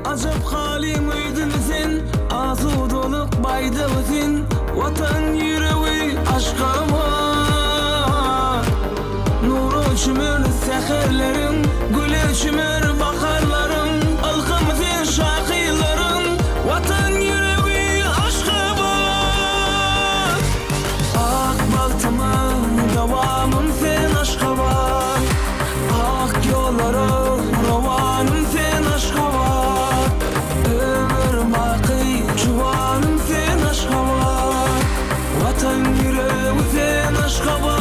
Acap halim uydun sen, azudoluk bayda özün. Vatan yüreği aşka var. Nur uçumur seherlerin, gül uçumur baharların. Alkımızın şakirlerin, vatan yüreği aşka var. Ak baltımın devamım sen aşka var. Ak yolları rovanım sen aşka var. Ömür baki çuvanım sen aşka var. Vatan yüreği sen aşka var.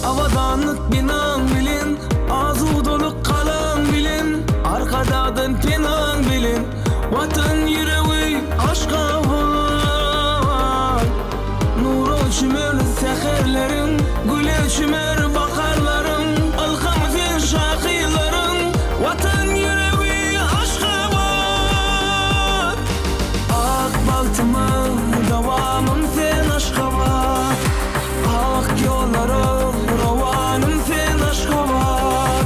Avadanlık binan bilin, azudoluk kalan bilin. Arkadadan pinan bilin, vatan yüreği aşka var. Nur uçumur seherlerin, gül uçumur baharların. Alkımızın şakirlerin, vatan yüreği aşka var. Ak baltımın devamım sen aşka var. Ak yolları rovanım sen aşka var.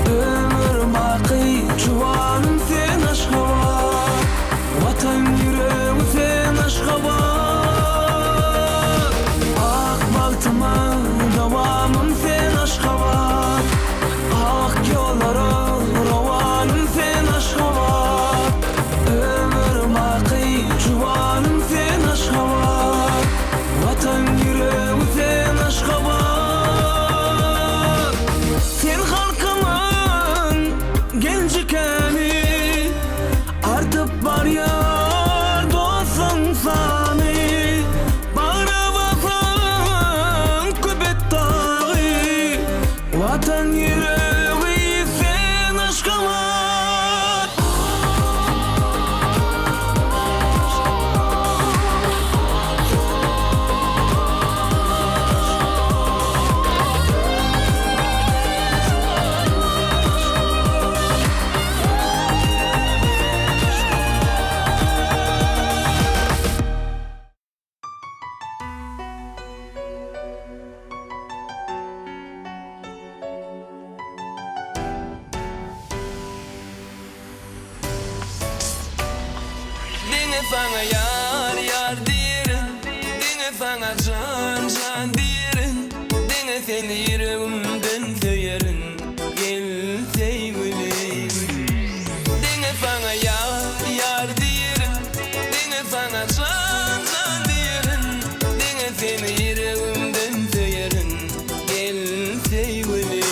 Ömür baki çuvanım sen aşka var. Vatan yüreği sen aşka var. Ak baltımın devamım sen aşka var. Ak yolları rovanım sen aşka var. Ömür baki çuvanım sen aşka var. Vatan yüreği sen aşka var. Sen halkımın gencikeni, artıp var ya dostun sani. Bağrı basan kübet dağı, vatan yüreği sen aşka var. Dine sana yar yar diyerin, dine sana can can diyerin. Dine seni yüreğimden severin, gel sevgilim. Dine sana yar yar diyerin, dine sana can can diyerin. Dine seni yüreğimden severin, gel sevgilim.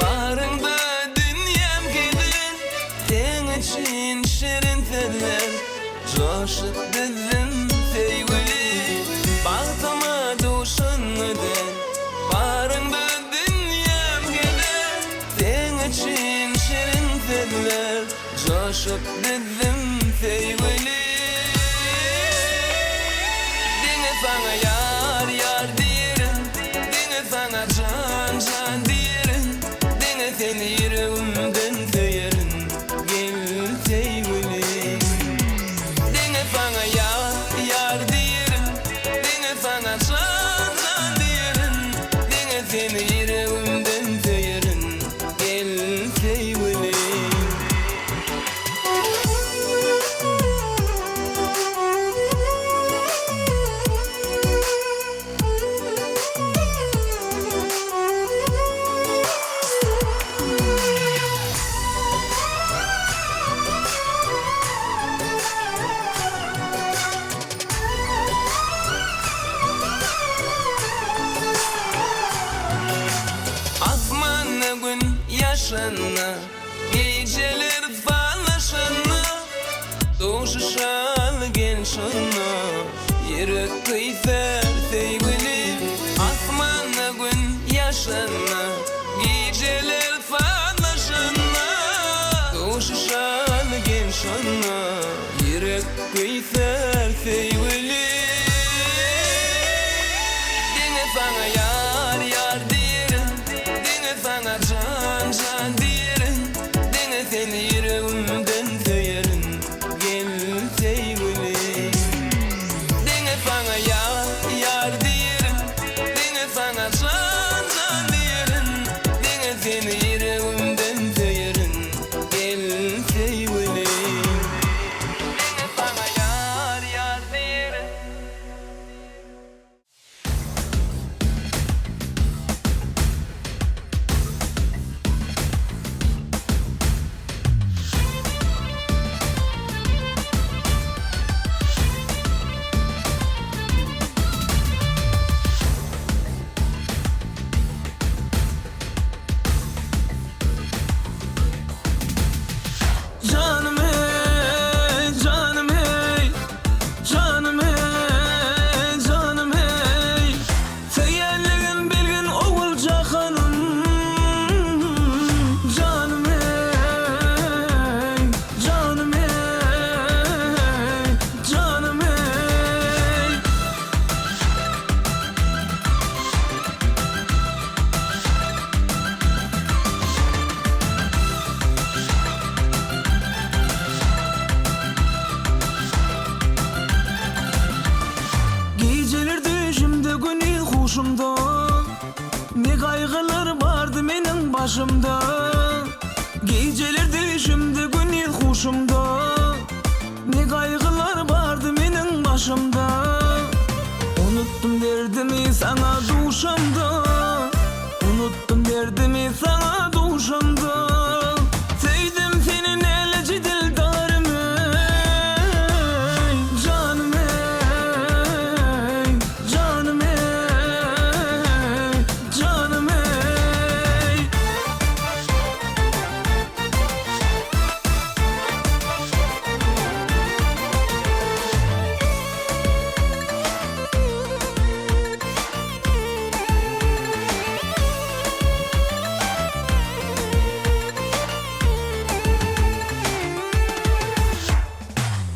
Barında dünyam gidin, sen için şirin seller, coşup dizim sevgili. Baktıma duşun neden, barında dünyam gidin, sen için şirin seller, coşup dizim sevgili. Dine sana yar yar diyerin, dine sana can can diyerin. Dine seni yüreğimden severin, gel sevgilim. Dine sana yar yar diyerin, dine sana can can diyerin. Dine seni yüreğimden severin, gel sevgilim. yaşana geceler fallaşana doğuşan gençana yürek kıyfer sevgili asmana gün yaşana geceler fallaşana doğuşan gençana yürek kıyfer sevgili dine sana yar yar diyerim dine sana can can diyerim dine seni yüreğimden söylerim gel sevgili dine sana yar yar diyerim dine sana can can diyerim dine seni yüreğimden söylerim gel sevgili dine sana yar yar diyerim. Canım hey, canım hey, canım hey, canım hey. Seyirliğin bilgin oğulca hanım. Canım hey, canım hey, canım hey. Geceler düşümde günü huşumda ne kaygılar vardı benim başımda. Geceler düşümde günü huşumda ne kaygılar vardı benim başımda. Unuttum derdimi sana duşamda, unuttum derdimi sana duşamda. Sevdim senin eleci dildarımı. Canım hey, canım hey, canım hey.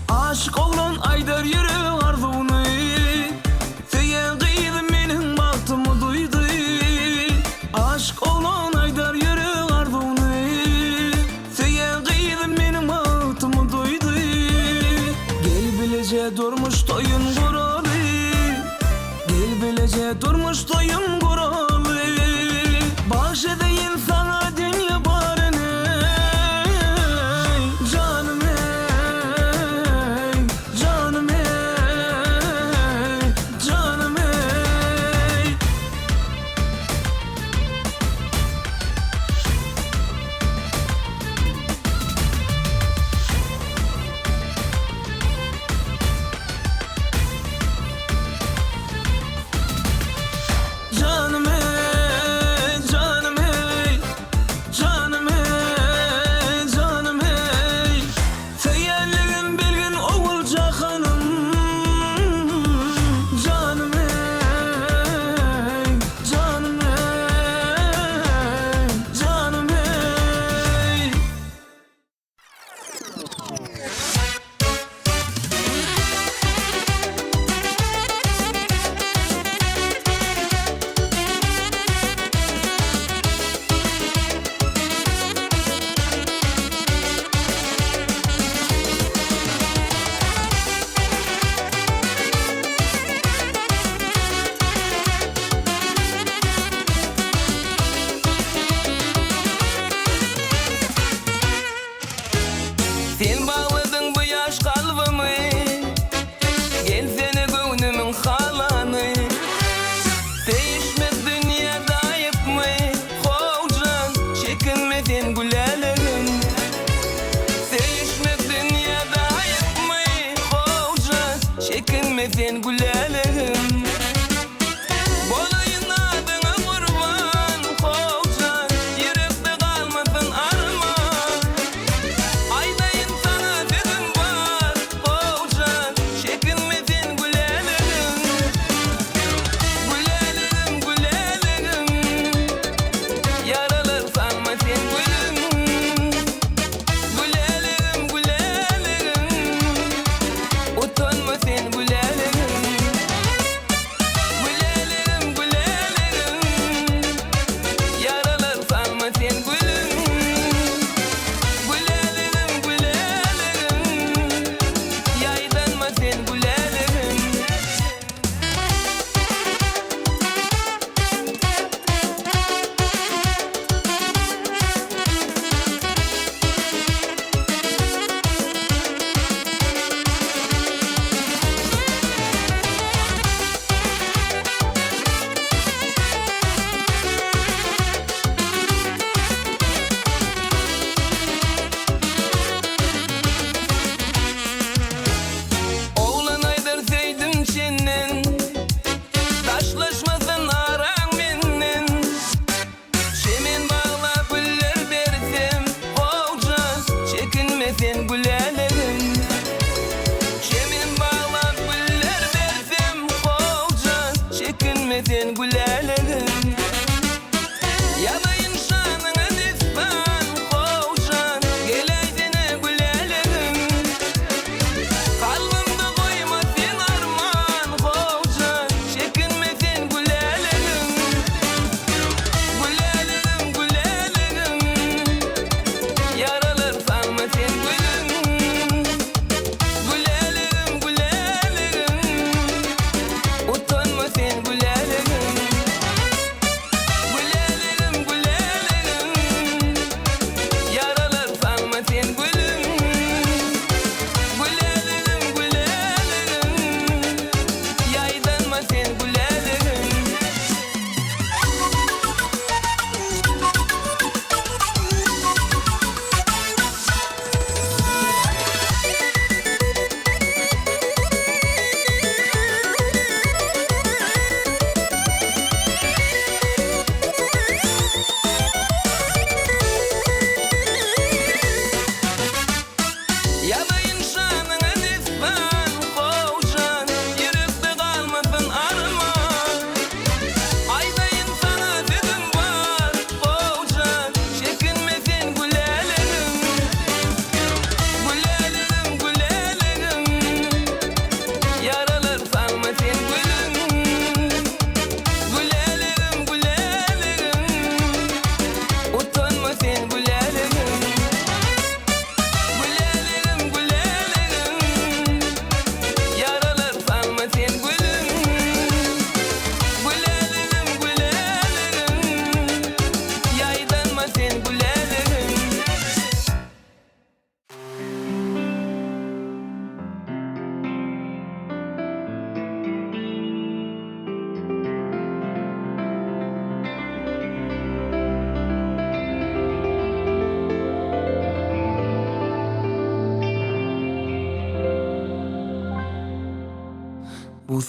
Aşık olan aydar yürü arzunu Seyen kıydım benim baktımı duydu. Aşık olan aydar yürü arzunu Seyen kıydım benim baktımı duydu. Gel bilece durmuş toyun kuralı, gel bilece durmuş toyun kuralı. Bahşedeyim sana dünya barını. Canım hey, canım hey, canım hey. Canım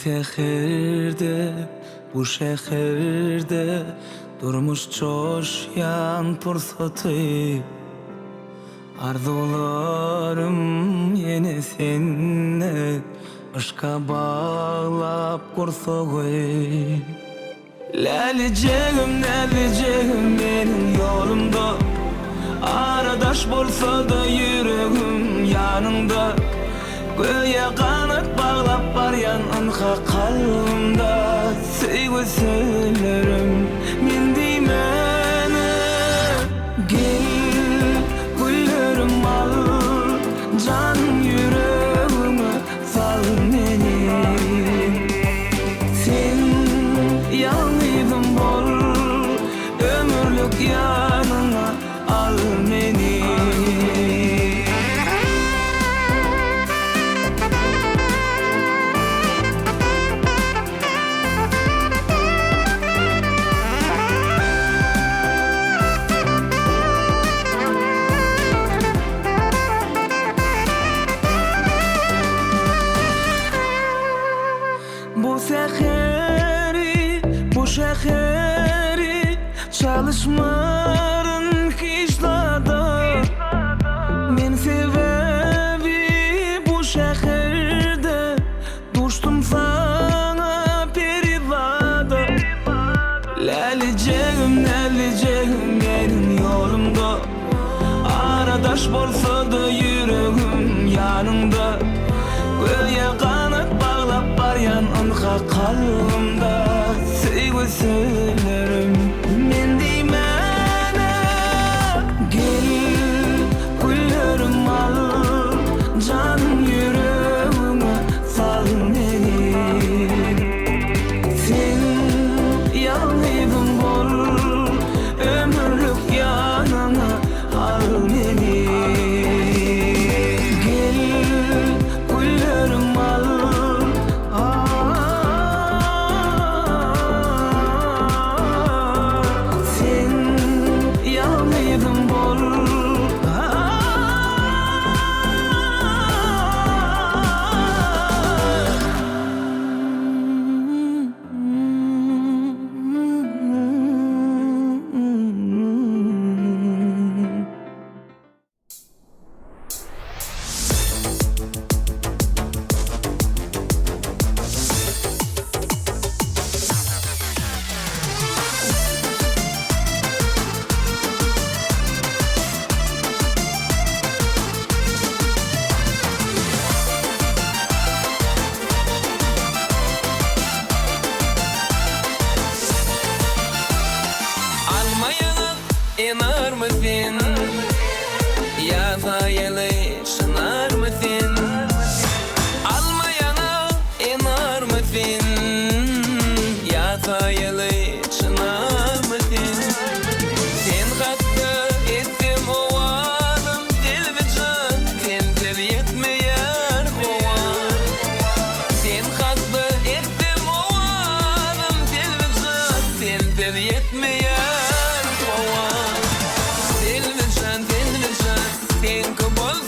seherde, bu şehirde durmuş coşyan pursatı. Arzularım yine senne aşka bağlap kursağı. Läleceğim benim yolumda, aradaş bolsa da yüreğim yanında. Göğe kanat bağlap baryan anha kalbimda. Sevgi söylerim men diýmeni, gel güllerim al, can yüreğime sal meni. Sen yalnızım bol, ömürlük yanına al meni. Bu şehri çalışmarın kışlada. Men sebebi bu şehirde düştüm sana perivada. Läleceğim benim yolumda, aradaş bolsa da yüreğim yanında. Göğe kanat bağlap baryan anha kalbimda. Sevgi söylerim men diýmeni, gel güllerim al, can yüreğime sal meni. Sen yalnızım bol, ömürlük yanına al meni. İnar mısın? Yazayalı çınar mısın? Almayana inar mısın? Yazayalı çınar mısın? Sen hasta ettim o adam dilvican, sen tel yetmeyen kovan. Sen hasta ettim o adam dilvican, sen tel yetmeyen kovan. Sen kabul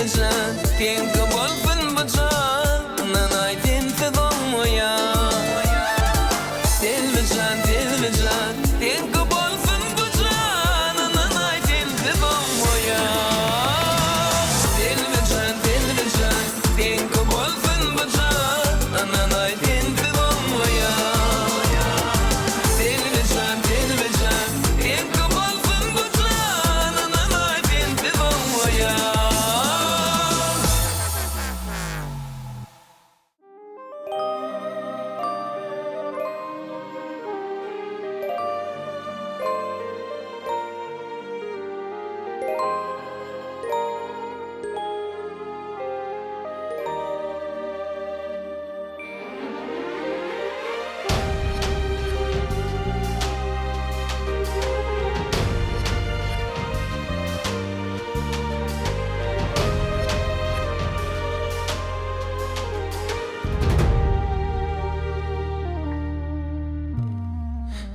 dilvican, tenke bolsun bu can, nanay tense donmoya. Dilvican, dilvican, tenke bolsun bu can, nanay tense donmoya. Dilvican, dilvican, tenke bolsun bu can, nanay tense donmoya. Dilvican, dilvican, tenke bolsun bu can, nanay tense donmoya.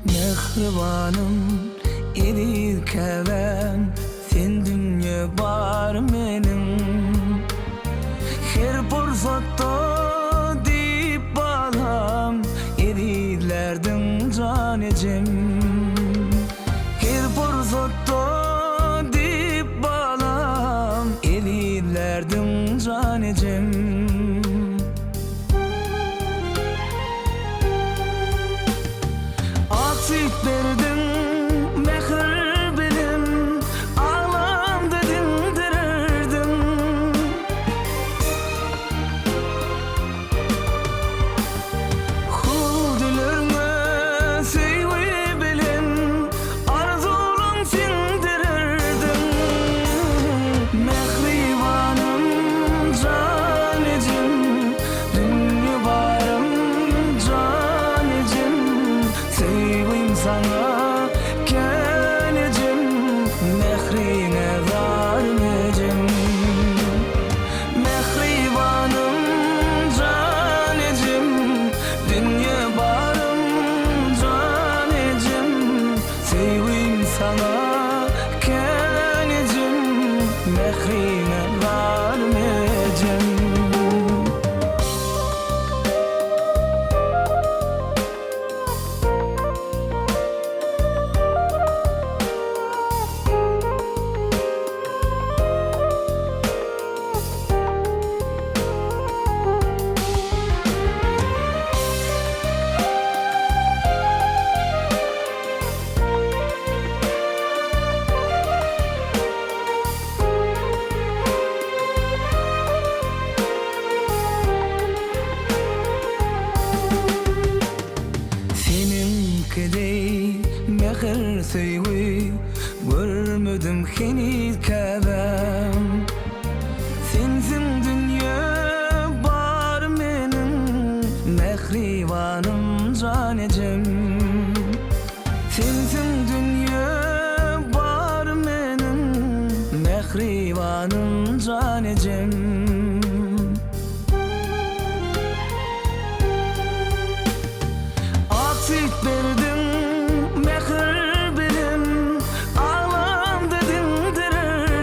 Mehribanım eli kevem, sen dünya bar menim. Her fırsatta deyip balam, elilerdim canecim. Her fırsatta deyip balam, elilerdim canecim. Aksik verdim, mehir bilim, ağlamda dindirirdim. Hudülürme seyvi bilim, arzulun sindirirdim. Mehribanım, canecim, dünya barım, canecim. Sevim sana geleceğim, mehrine vermeyeceğim. Mehribanım, canecim, dünya barım, canecim. Sevim sana geleceğim, mehrine vermeyeceğim. Seninki mehir söyü görmedim henüz kevem. Sensin dünya bar menim, mehribanım canecim. Sensin dünya bar menim, mehribanım canecim. Aksik verdim, mehir bilim, ağlamda dindirirdim.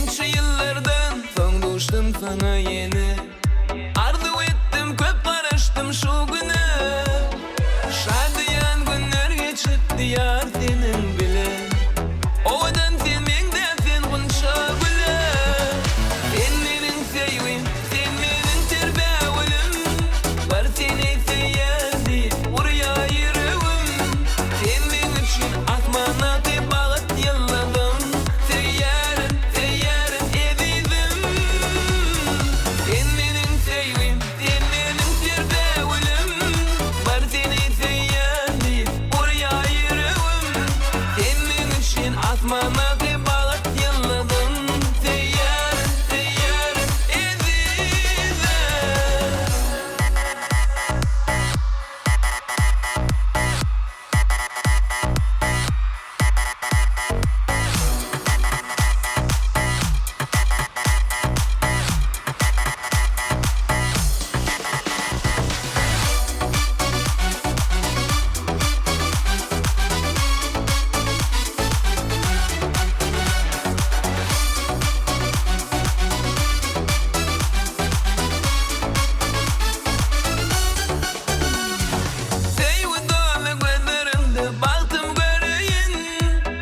Neçe yıllardan son düştüm sana yeni. Arzu ettim köp karıştım şu güne. Şadiyan günler geçip diyar senin bilen. Odan sevmekde sen bunca güle. Sen menin sevgim, sen menin terbavulum. Var seni seyyadi, buraya yürüyüm. Sen men üçün asmana bağıt yılladım. Seyyarın, seyyarın edizim. Sen menin sevgim, sen menin terbavulum. Var seni seyyadi, buraya yürüyüm. Sen men üçün asmana bağıt yılladım. Seyyarın, seyyarın edizim. Sevgi dolu gözlerinde baktım göreyin.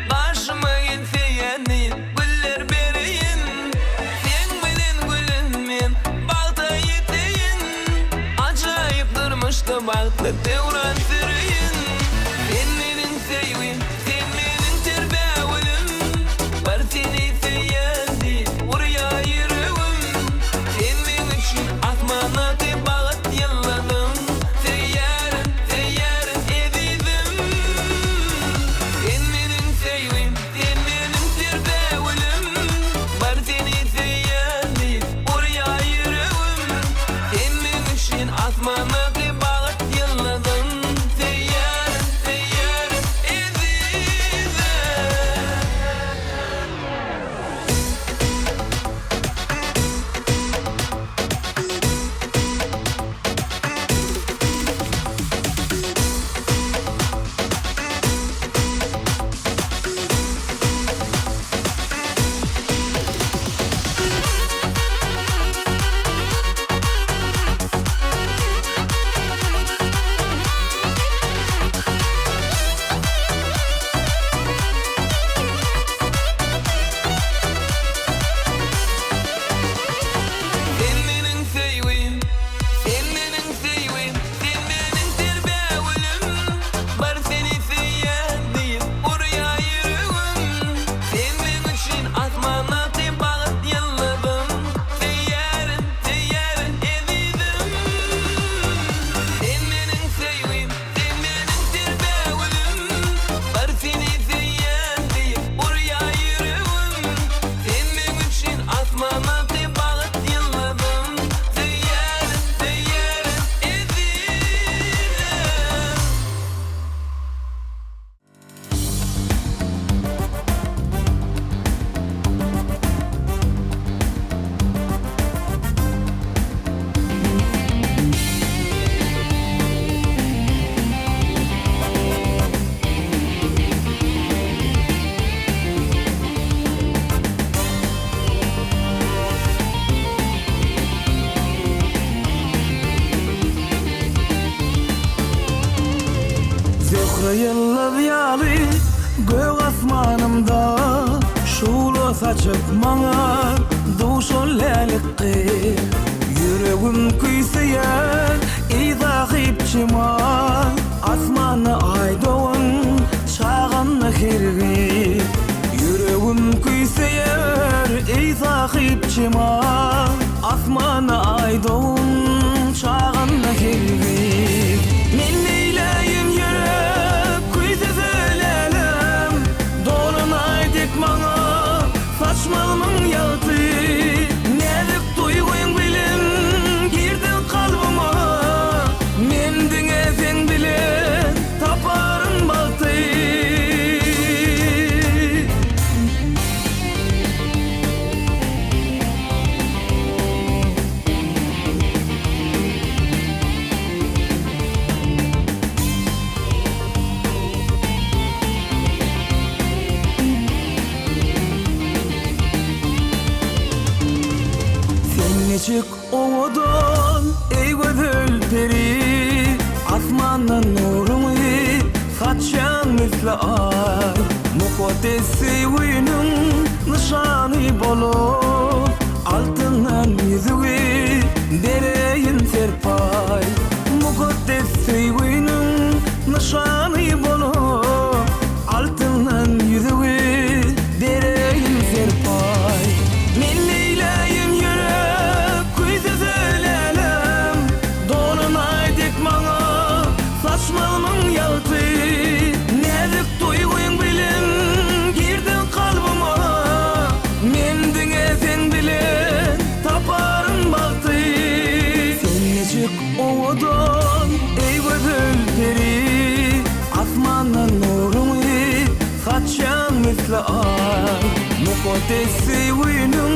Karşıma gelse yani güller bereyin. Sen bilen gülüm men balta yeteyin. Acayip durmuşta baktı devran süreyin. Sen menin sevgim, sen menin terbavulum. Var seni seyyadi, buraya yürüyüm. Sen men üçün asmana bağıt yılladım. Seyyarın, seyyarın edizim. Sen menin sevgim, sen menin terbavulum. Var seni seyyadi, buraya yürüyüm. Sen men üçün asmana bağıt yılladım. Seyyarın, seyyarın edizim. Sen menin sevgim, sen menin sevgim, sen menin terbavulum. Var seni seyyadi, buraya yürüyüm. Sen men üçün asmana bağıt yılladım. Seyyarın, seyyarın edizim. Sen menin sevgim, sen menin terbavulum. Var seni seyyadi, buraya yürüyüm. Sen men üçün asmana bağıt yılladım. Seyyarın, seyyarın edizim. Zöhre yılladı yalı gök asmanımda. Şulu saçıp bana duşollelikti. Yüreğim kuysuyor izahipçima. Asmanı aydoğun çağanı hirgi. Yüreğim kuysuyor izahipçima. Asmanı aydoğun çağanı hirgi. Men neyleyim yürek kuysu söylelim. Dolunay dik bana saçmalımın yaltı. Nelik duyguyun bilin girdi kalbıma. Mendin sen bilin taparın baltı. Necik ovadan ey gözül peri, asmanın nurunu saçan misli ay. Mukaddesi uyunun nişanı bolup, altından yüzüğü dereyin serpay. Mukaddesi uyunun nişanı bolup, altından yüzüğü dereyin serpay. Men neyleyim yürek kuysa söylelim, dolunay dek bana saçmalımın yaltı. Nezik duyguyun bilin girdin kalbıma, mendine sen bilin taparın baktı. Sen necik ovadan ey gözül peri, asmanın nurunu saçan misli ay. Mukaddesi uyunun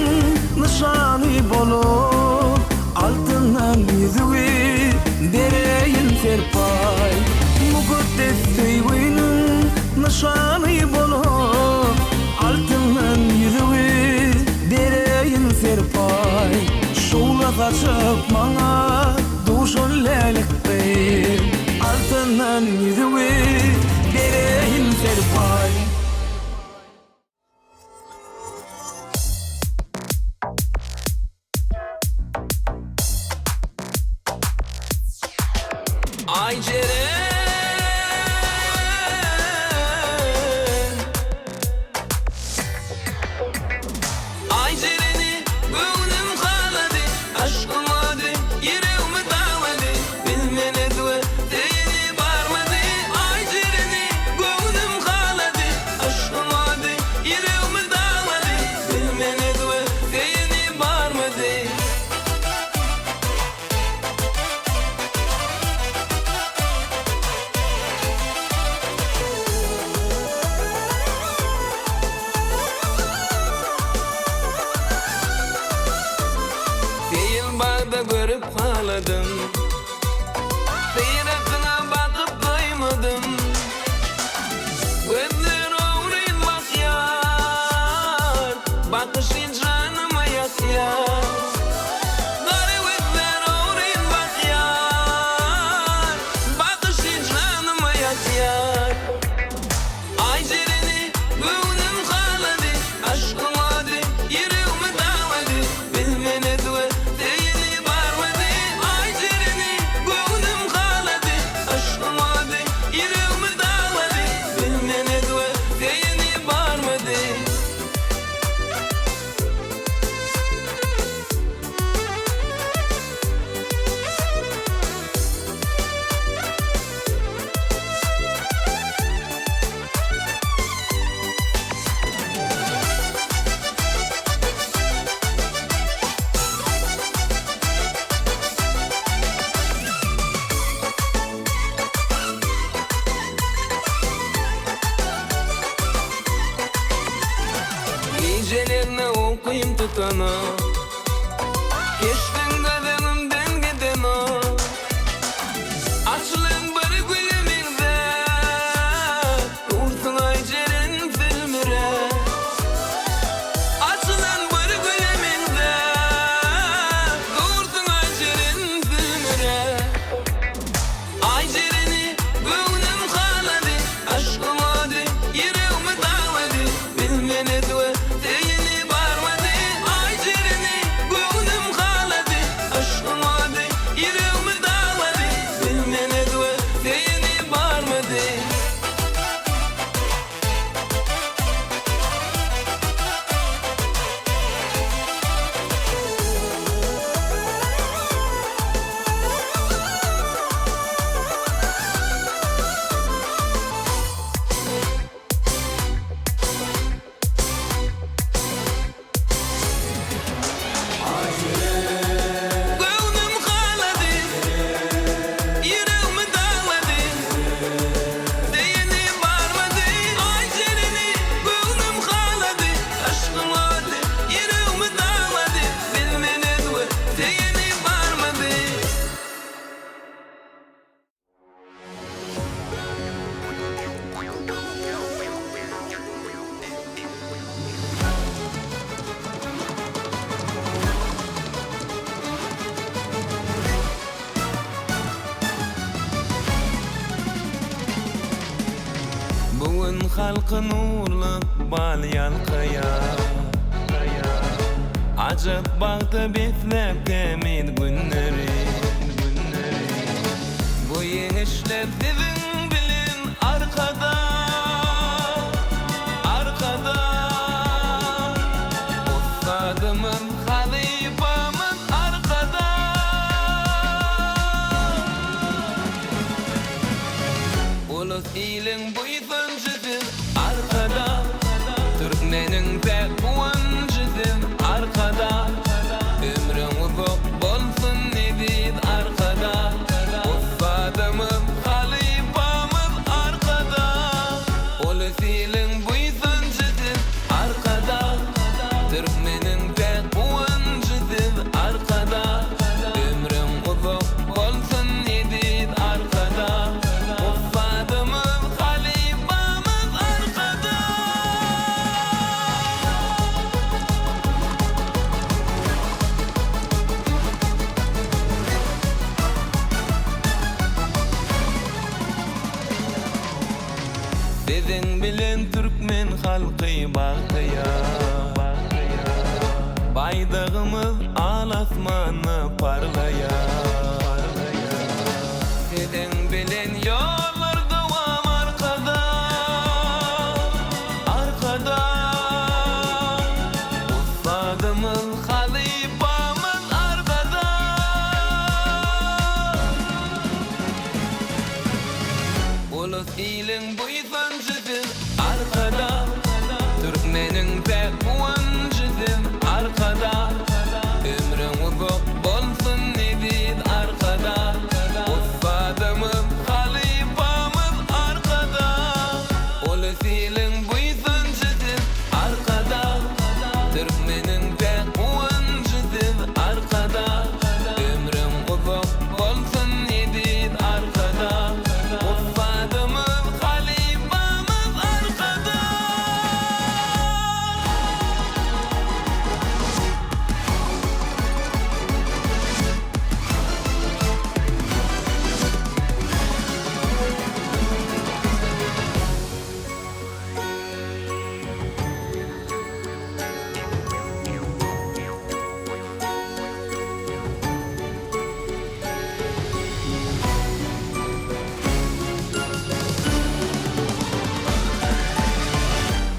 nişanı bolup, altından yüzüğü dereyin serpay. Mukaddesi uyunun nişanı bolup, altından yüzüğü dereyin serpay. Şoğla saçıp bana duşun leliktir, altından yüzüğü dereyin serpay. Ay Ceren, ay Ceren'i gönlüm kaladı, aşkım adı yüreğimi dağladı, bilmene dua değini barmadı. Ay Ceren'i gönlüm kaladı, aşkım adı yüreğimi dağladı, bilmene dua değini barmadı. Bağda görüp kaladım, seyretine bakıp doymadım. Gözler oğrayın bak yar, bakışın canıma yakıyor. Garı gözler oğrayın bak yar, bakışın canıma yakıyor. Ay Ceren'i gönlüm kaladı, aşkım adı yüreğimi dağladı, bilmene dua değini barmadı. Ay Ceren'i gönlüm kaladı, aşkım adı yüreğimi dağladı, bilmene dua değini barmadı. Gecelerine okuyum tutana, geçtin kadınımdan gidene. Açılın bir gülümünde, dursun ay Ceren filmire. Açılın bir gülümünde, dursun ay Ceren filmire. Ay Ceren'i gönlüm kaladı, aşkım adı yüreğimi dağladı, bilmene dua değini barmadı. Ay Ceren'i halkı nurlu bal yalkaya Acıp baktı betlep temid günleri Bu yeşler divin bilin arkada Ustadımın halifamın arkada Ulus ilin buysuncidir arkada Türkmenin pek kuvancıdır arkada Ömrün uzak bolsun nedid arkada Ustadımın halifamın arkada Ulus ilin buysuncidir arkada Türkmenin pek kuvancıdır arkada Ömrün uzak bolsun nedid arkada Ustadımın halifamın arkada Sizin bilen Türkmen halkı bakıya Baydağımız al asmanı parlaya Sizin bilen yollar devam arkada Ustadımız halifamız arkada Ulus ilin buysuncidir arkada Türkmenin pek kuvancıdır arkada Ömrün uzak bolsun nedid arkada Ustadımız halifamız arkada Ulus ilin buysuncidir arkada Türkmenin pek kuvancıdır arkada Ömrün uzak bolsun nedid arkada Ustadımız halifamız arkada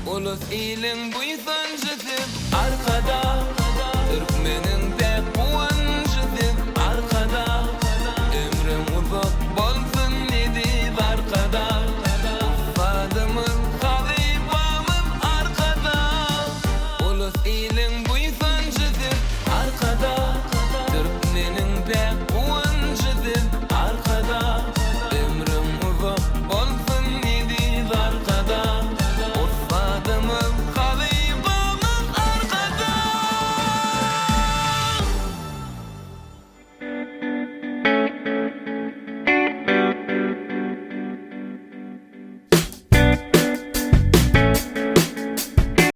Ulus ilin